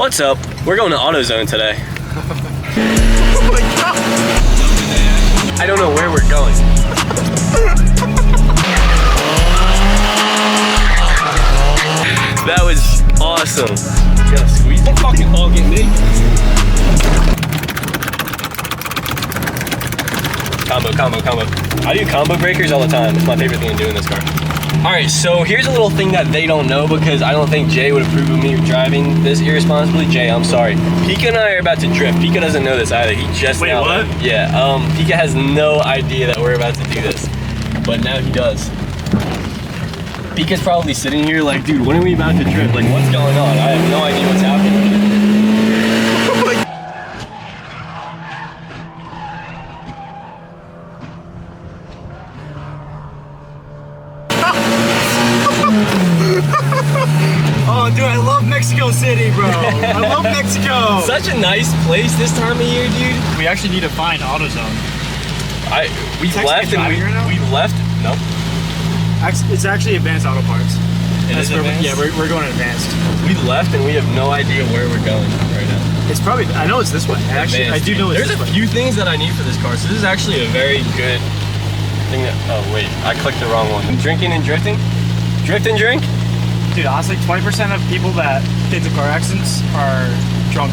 What's up? We're going to AutoZone today. Oh my God. I don't know where we're going. That was awesome. You gotta squeeze it? Fucking all get me. Combo. I do combo breakers all the time. It's my favorite thing to do in this car. Alright, so here's a little thing that they don't know because I don't think Jay would approve of me driving this irresponsibly. Jay, I'm sorry. Pika and I are about to drift. Pika doesn't know this either. He just Wait, what? Yeah, Pika has no idea that we're about to do this. But now he does. Pika's probably sitting here like, dude, when are we about to drift? Like, what's going on? I have no idea what's happening. Oh, dude, I love Mexico City, bro. I love Mexico. Such a nice place this time of year, dude. We actually need to find AutoZone. We left and we left. No. It's actually Advanced Auto Parts. It is Advanced? Yeah, we're going Advanced. We left and we have no idea where we're going right now. It's probably, I know it's this way. Actually, I do know it's this way. There's a few things that I need for this car, so this is actually a very good thing that, oh wait, I clicked the wrong one. Drinking and drifting? Drift and drink? Dude, honestly, 20% of people that get into car accidents are drunk.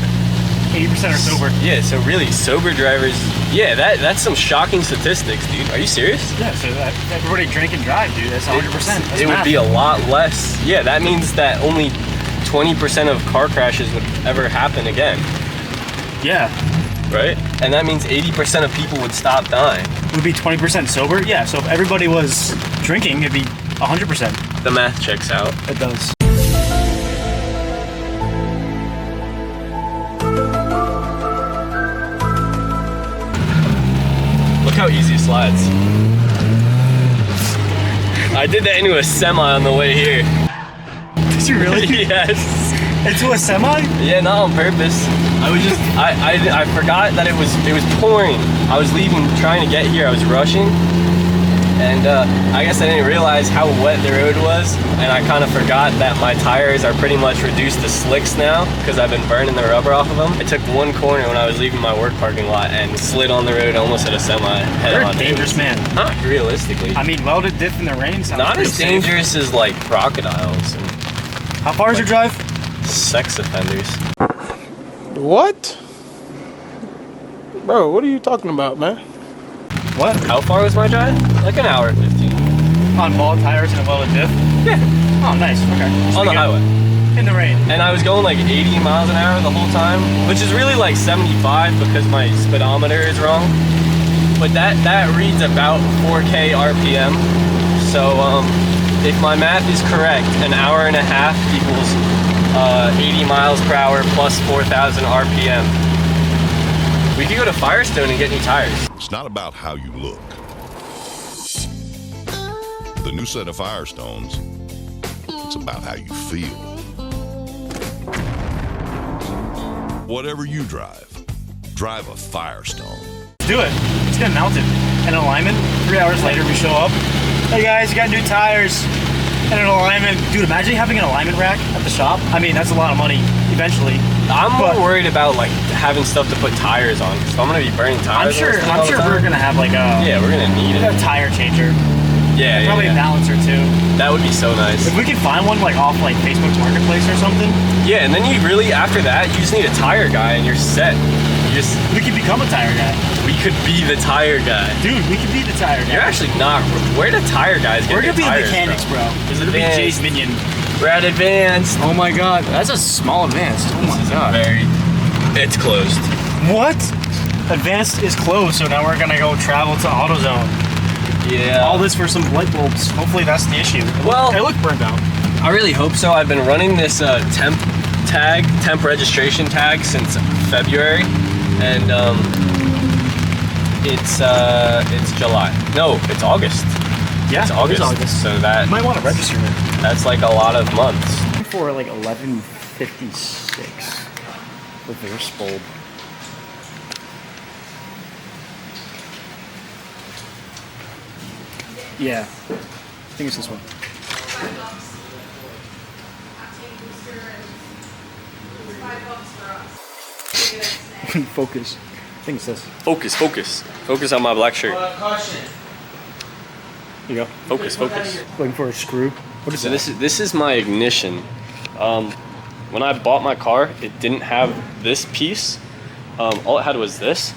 80% are sober. Yeah, so really, sober drivers, yeah, that's some shocking statistics, dude. Are you serious? Yeah, so that everybody drink and drive, dude. That's 100%. That's it would be a lot less. Yeah, that means that only 20% of car crashes would ever happen again. Yeah. Right? And that means 80% of people would stop dying. Would be 20% sober? Yeah, so if everybody was drinking, it'd be 100%. The math checks out. It does. Look how easy it slides. I did that into a semi on the way here. Did you really? Yes. Into a semi? Yeah, not on purpose. I was just, I forgot that it was pouring. I was leaving, trying to get here. I was rushing. And I guess I didn't realize how wet the road was, and I kind of forgot that my tires are pretty much reduced to slicks now because I've been burning the rubber off of them. I took one corner when I was leaving my work parking lot and slid on the road almost at a semi head-on. You're a dangerous man. Not realistically. I mean, welded diff in the rain sounds not as safe. dangerous as like crocodiles. And, how far is your drive? Sex offenders. What? Bro, what are you talking about, man? What? How far was my drive? Like an hour and 15. On bald tires and a welded diff? Yeah. Oh, nice. Okay. On the highway. In the rain. And I was going like 80 miles an hour the whole time, which is really like 75 because my speedometer is wrong. But that reads about 4K RPM. So if my math is correct, an hour and a half equals 80 miles per hour plus 4,000 RPM. We could go to Firestone and get new tires. It's not about how you look. The new set of Firestones, it's about how you feel. Whatever you drive a Firestone. Do it. It's getting mounted. In alignment, 3 hours later we show up. Hey guys, you got new tires. And an alignment. Dude, imagine having an alignment rack at the shop. I mean, that's a lot of money eventually. I'm more worried about like having stuff to put tires on because I'm gonna be burning tires. I'm sure we're gonna have like a we're gonna need a tire changer. Yeah, probably a balancer too. That would be so nice. If we could find one like off like Facebook's Marketplace or something. Yeah, and then you really after that you just need a tire guy and you're set. We could become a tire guy. We could be the tire guy. Dude, we could be the tire guy. You're actually not. Where do tire guys get their tires? We're gonna be the mechanics, bro. We're gonna be Jay's minion. We're at Advanced. Oh my god, that's a small Advanced. Oh my god. It's closed. What? Advanced is closed, so now we're gonna go travel to AutoZone. Yeah. All this for some light bulbs. Hopefully that's the issue. They look burned out. I really hope so. I've been running this temp registration tag since February, and it's July. No, it's August. Yeah, it's August. So that you might want to register it. That's like a lot of months. For like 1156 reverse bulb. Yeah, I think it's this one. Focus. I think it's this. Focus, focus. Focus on my black shirt. Caution. Here you go. Focus, focus. Looking for a screw. What is So that? this is my ignition. When I bought my car, it didn't have this piece. All it had was this,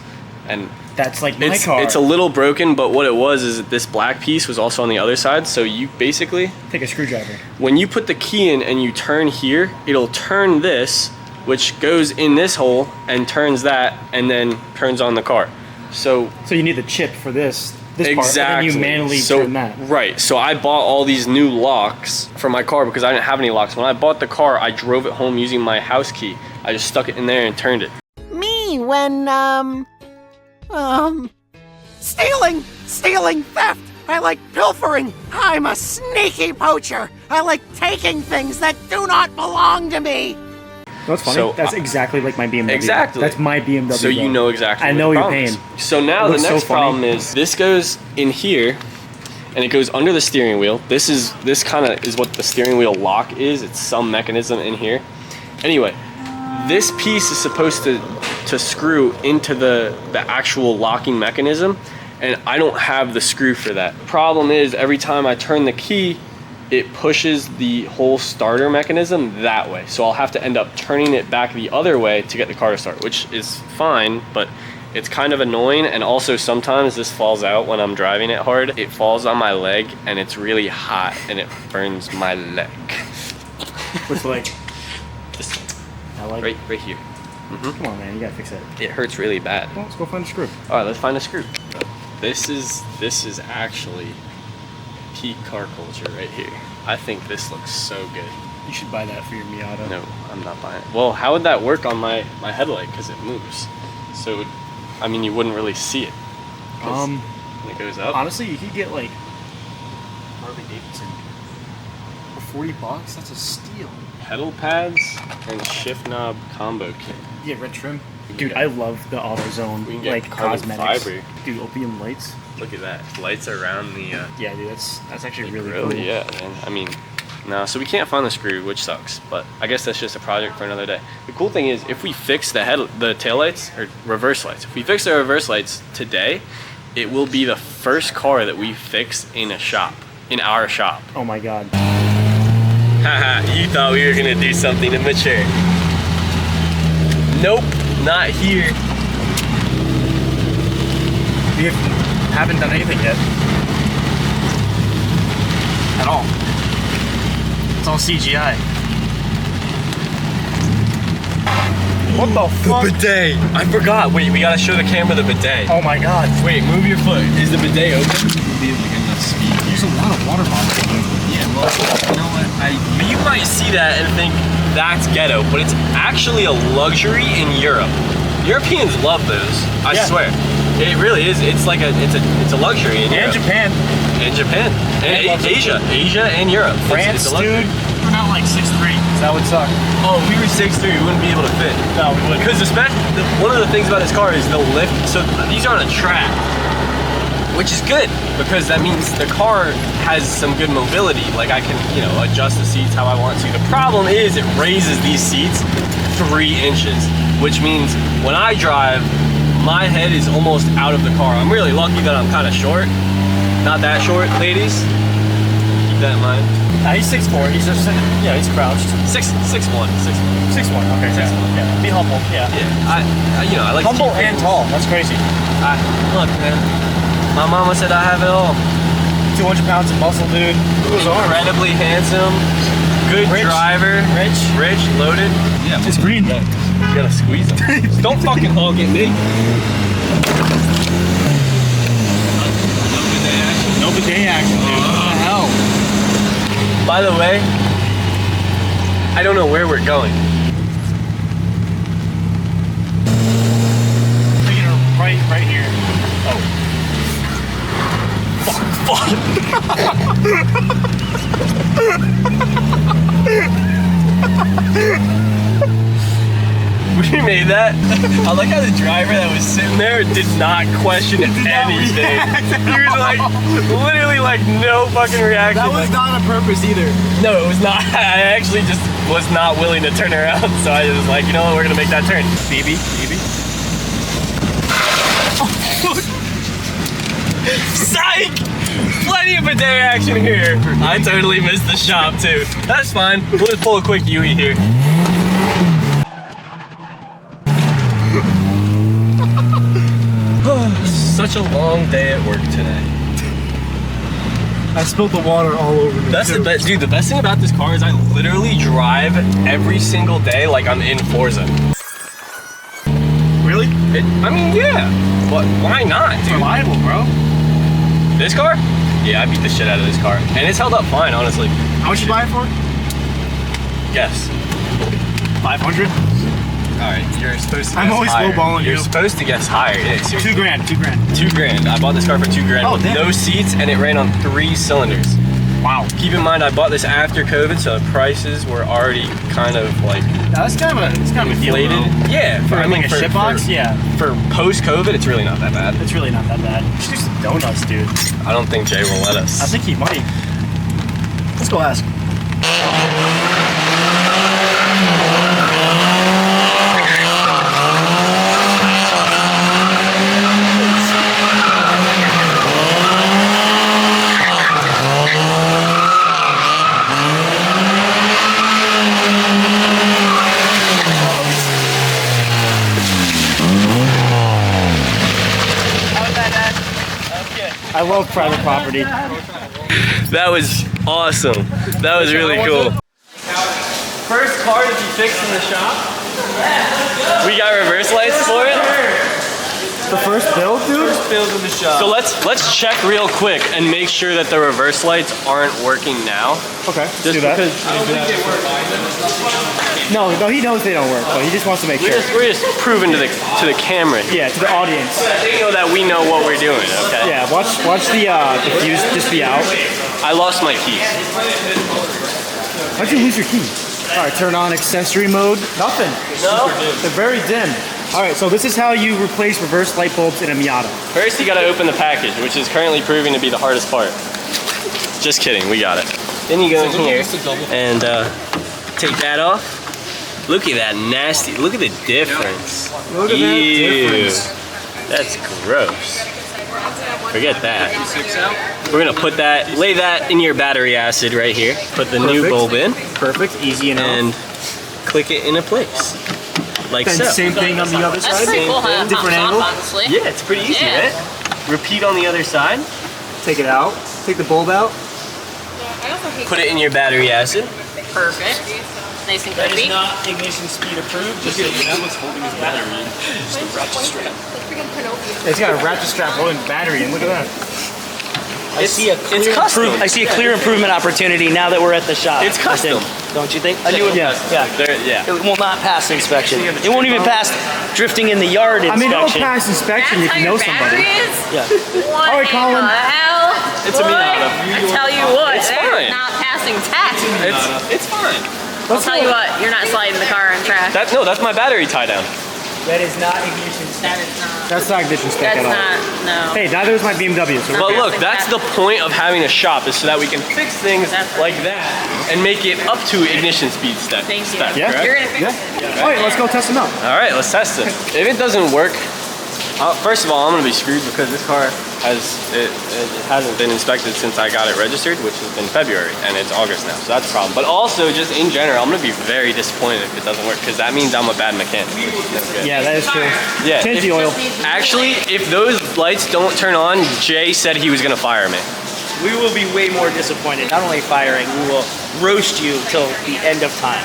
and That's like my car. it's a little broken. But what it was is that this black piece was also on the other side. So you basically, Take a screwdriver. when you put the key in and you turn here, it'll turn this, which goes in this hole and turns that, and then turns on the car. So you need the chip for this part, exactly. and then you manually turn that. Right. So I bought all these new locks for my car because I didn't have any locks. When I bought the car, I drove it home using my house key. I just stuck it in there and turned it. Me when, stealing, theft. I like pilfering. I'm a sneaky poacher. I like taking things that do not belong to me. What's funny? So, That's exactly like my BMW. Exactly. That's my BMW. So you know exactly. I what know the you're problem paying. is. So now the Looks so next funny. problem is this goes in here, and it goes under the steering wheel. This kind of is what the steering wheel lock is. It's some mechanism in here. Anyway, this piece is supposed to screw into the actual locking mechanism, and I don't have the screw for that. Problem is, every time I turn the key, it pushes the whole starter mechanism that way. So I'll have to end up turning it back the other way to get the car to start, which is fine, but it's kind of annoying. And also sometimes this falls out when I'm driving it hard. It falls on my leg and it's really hot and it burns my leg. Which leg? This one, I like. right here. Come on, man. You gotta fix it. It hurts really bad. Well, let's go find a screw. All right, let's find a screw. This is actually peak car culture right here. I think this looks so good. You should buy that for your Miata. No, I'm not buying it. Well, how would that work on my headlight? Because it moves. So, it would, I mean, you wouldn't really see it. 'Cause when it goes up. Honestly, you could get like Harley Davidson for $40. That's a steal. Pedal pads and shift knob combo kit. You get red trim. Dude, I love the AutoZone We can get like carbon cosmetics. fiber. Dude, opium lights. Look at that. Lights around the Yeah, dude, that's actually really grill. cool. Yeah, man. I mean, no, so we can't find the screw, which sucks. But I guess that's just a project for another day. The cool thing is, if we fix the taillights or reverse lights, if we fix the reverse lights today, it will be the first car that we fix in our shop. Oh my god. Haha, you thought we were gonna do something immature. Nope, not here. We haven't done anything yet. At all. It's all CGI. What the fuck? Bidet! I forgot. Wait, we gotta show the camera the bidet. Oh my god. Wait, move your foot. Is the bidet open? There's a lot of water bottles. Yeah, well, you know what? You might see that and think that's ghetto, but it's actually a luxury in Europe. Europeans love those. I Yeah. swear. It really is. It's like it's a luxury in And Europe. Japan. And Japan. And And Asia and Europe. France, it's a luxury. dude. We're not like 6'3". That would suck. Oh, if we were 6'3", we wouldn't be able to fit. No, we wouldn't. Because one of the things about this car is the lift. So these are on a track, which is good because that means the car has some good mobility. Like I can, adjust the seats how I want to. The problem is it raises these seats 3 inches, which means when I drive, my head is almost out of the car. I'm really lucky that I'm kind of short. Not that short, ladies. Keep that in mind. He's 6'4". He's just sitting. Yeah, he's crouched. 6'1". 6'1". Okay. 6'1". Yeah. Be humble. Yeah. Yeah, I like Humble to keep and things- tall. That's crazy. Look, man. My mama said I have it all. 200 pounds of muscle, dude. Incredibly handsome, good Rich. driver, rich, loaded. Yeah, It's green. You gotta squeeze them. Don't fucking hog it, me. No bidet action, dude. What the hell? By the way, I don't know where we're going. Taking her right here. We made that. I like how the driver that was sitting there did not question anything. He was like, literally like no fucking reaction. That was not on purpose either. No, it was not. I actually just was not willing to turn around, so I was like, you know what, we're gonna make that turn. Baby. Psych! Plenty of bidet action here. I totally missed the shop too. That's fine. We'll just pull a quick Yui here. Such a long day at work today. I spilled the water all over me. That's the best, dude. The best thing about this car is I literally drive every single day like I'm in Forza. Really? I mean, yeah. But why not, It's dude? reliable, bro. This car? Yeah, I beat the shit out of this car. And it's held up fine, honestly. How much you buy it for? Yes. 500. Alright, you're supposed to guess I'm always higher. lowballing You're you. supposed to guess higher. Yeah, seriously. 2 grand. 2 grand. 2 grand. I bought this car for 2 grand Oh, with damn. no seats, and it ran on 3 cylinders. Wow. Keep in mind, I bought this after COVID, so the prices were already kind of like That's kind of a deal, inflated. though. Yeah, For like a shit box, yeah. For post-COVID, it's really not that bad. It's really not that bad. We should do some donuts, dude. I don't think Jay will let us. I think he might. Let's go ask. I love private property. That was awesome. That was really cool. First car to be fixed in the shop. We got reverse lights for it. The first build, dude? Build in the shop. So let's check real quick and make sure that the reverse lights aren't working now. Okay, Just do that. because I don't think they work. No, he knows they don't work, but he just wants to make sure. We're just proving to the camera here. Yeah, to the audience. They know that we know what we're doing. Okay. Yeah, watch the fuse just be out. I lost my keys. How'd you lose your key? All right, turn on accessory mode. Nothing. No. They're very dim. All right, so this is how you replace reverse light bulbs in a Miata. First, you gotta open the package, which is currently proving to be the hardest part. Just kidding, we got it. Then you go in here and take that off. Look at that nasty, look at the difference. Look at that difference. That's gross. Forget that. We're gonna put that, lay that in your battery acid right here. Put the new bulb in. Perfect, easy enough. And click it into place. Like And so. same thing on the other That's side. pretty cool how that Different pops angle. off, honestly. Yeah, it's pretty easy, Yeah. right? Repeat on the other side. Take it out. Take the bulb out. Put it in your battery acid. Perfect. Nice and crispy. not ignition speed approved. Just so you know. It's got a ratchet strap holding the battery in. Look at that. It's custom. I see a clear improvement opportunity now that we're at the shop. It's custom. I think. Don't you think? I knew it. Yeah. Yeah. It will not pass inspection. It won't even pass drifting in the yard I mean, it'll inspection. pass inspection That's if how you your know somebody. battery is? Yeah. What All right, Collin. in the hell? It's a Boy, Miata. I tell you what, It's they're fine. not passing tax. It's fine. I'll tell you what, you're not sliding the car on track. That's my battery tie down. That is not ignition That is not. That's not ignition spec That's at all. not, no. Hey, neither is my BMW. So But look, that's the point of having a shop, is so that we can fix things That's like that and make it up to ignition speed spec. Thank you. spec, Yeah. correct? You're gonna fix yeah. All right, let's go test them out. All right, let's test it. If it doesn't work, first of all, I'm gonna be screwed because this car it hasn't been inspected since I got it registered, which has been February, and it's August now, so that's a problem. But also, just in general, I'm gonna be very disappointed if it doesn't work, because that means I'm a bad mechanic. Yeah, that is true. Yeah. Change if- the oil. Actually, if those lights don't turn on, Jay said he was gonna fire me. We will be way more disappointed. Not only firing, we will roast you till the end of time.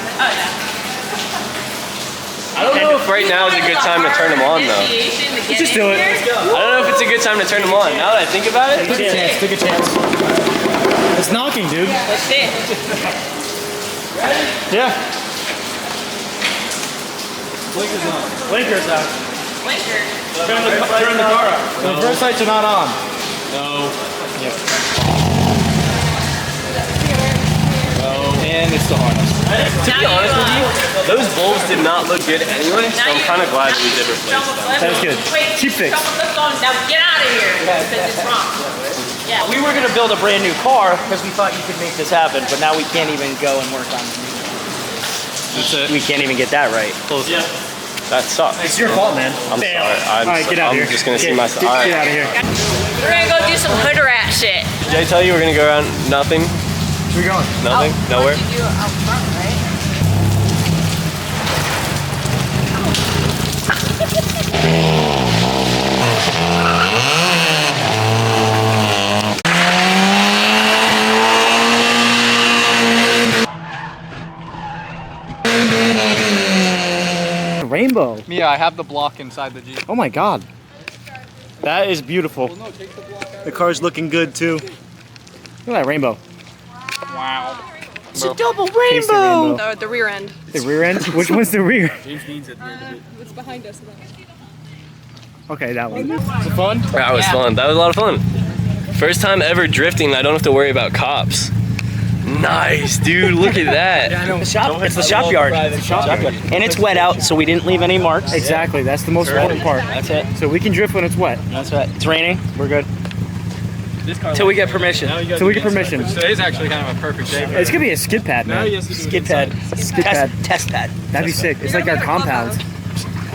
I don't know if right now is a good time to turn them on, though. Let's just do it. I don't know if it's a good time to turn them on. Now that I think about it, Take a chance. Take a chance. It's knocking, dude. Let's see. Yeah. Blinkers out. Blinker. Turn the car up. The reverse lights are not on. no. And it's the harness. To be honest with you, those bulbs did not look good anyway, so I'm kind of glad that we did replace them. That is good. Cheap fix. Now get out of here because it's wrong. Yeah. We were gonna build a brand new car because we thought you could make this happen, but now we can't even go and work on it. We can't even get that right. Yeah. That sucks. It's your fault, man. I'm sorry. All right, get out of here. I'm just gonna see myself. Get, All right. get out of here. We're gonna go do some hood rat shit. Did I tell you we're gonna go around nothing? Where you going? Nothing? Nowhere? You do out front, right? Rainbow. Mia, I have the block inside the Jeep. Oh my God. That is beautiful. Well, no, take the block out. The car's looking good too. Look at that rainbow. Wow. It's a double Taste the rainbow. rainbow. The rear end. The rear end? Which one's the rear? It's behind us. Okay, that one. Was it fun? That was fun. That was a lot of fun. First time ever drifting. I don't have to worry about cops. Nice, dude. Look at that. The shop, it's the shop yard. And it's wet out, so we didn't leave any marks. Exactly. That's the most important part. That's it. So we can drift when it's wet. That's right. It's raining. We're good. This car Till we get permission. So we get permission. Today's actually kind of a perfect day. It's gonna be a skid pad, man. Skid pad. Skid pad. Test pad. That'd be sick. It's like our compound.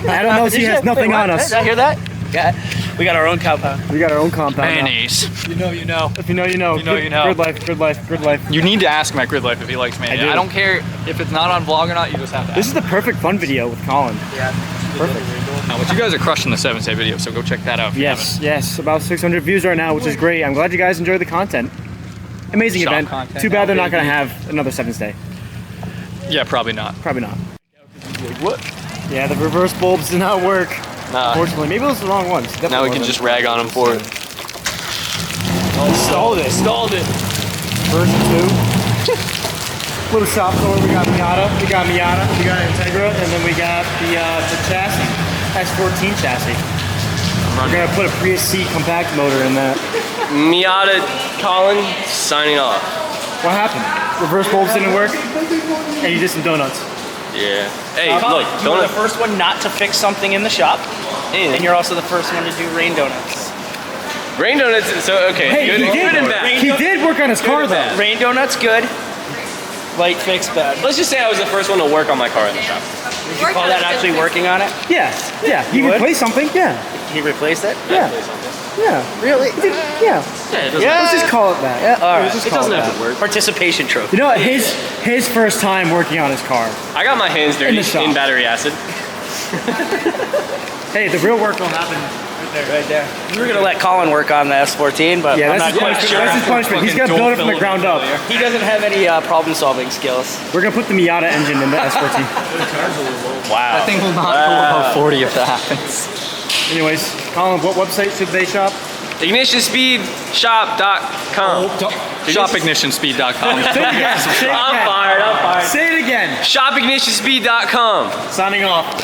I don't know if he has nothing on us. Did I hear that? Yeah. We got our own compound. We got our own compound now. Mayonnaise. You know, you know. If you know, you know. You know, you know. Grid life, grid life, grid life. You need to ask Matt Grid Life if he likes mayonnaise. I do. I don't care if it's not on vlog or not, you just have to This ask. is the perfect fun video with Collin. Yeah. Perfect. But you guys are crushing the 7th Day video, so go check that out if you Yes, yes. About 600 views right now, which is great. I'm glad you guys enjoy the content. Amazing Shop event. content Too bad now, they're not going to baby. have another 7th Day. haven't. Yeah, probably not. Probably not. What? Yeah, the reverse bulbs did not work. Nah. Unfortunately, maybe those are the wrong ones. Now we Definitely can wasn't. just rag on him for it. Stalled it. Stalled it. Version 2. Little shop floor. We got Miata. We got Integra, and then we got the chassis, S14 chassis. We're gonna put a Prius C compact motor in that. Miata, Collin, signing off. What happened? Reverse bulbs didn't work, and you did some donuts. Yeah. Hey, look, You were the donut. first one not to fix something in the shop, and you're also the first one to do rain donuts. Rain donuts. So okay. Hey, good, he good did. and bad. He did work on his car though. bad. Rain donuts, good. Light fix, bad. Let's just say I was the first one to work on my car in the shop. Would you call that actually working on it? Yeah, yeah. He would? replaced something. Yeah, He replaced it? yeah, yeah. Really? Yeah. Let's just call it that. Yeah, all right. Let's just It call doesn't it have that. to work. Participation trophy. You know what? His first time working on his car. I got my hands dirty In the shop. in battery acid. Hey, the real work will happen. Right there. We were gonna let Collin work on the S14, but Yeah, I'm that's not his quite punishment. sure. That's his punishment. He's got to build it from the ground up. He doesn't have any problem-solving skills. We're gonna put the Miata engine in the S14. Wow. That thing will not go above 40 if that happens. Anyways, Collin, what website should they shop? IgnitionsSpeedShop.com. ShopIgnitionSpeed.com. Say it again. Say it I'm again. fired. I'm fired. Say it again. ShopIgnitionSpeed.com. Signing off.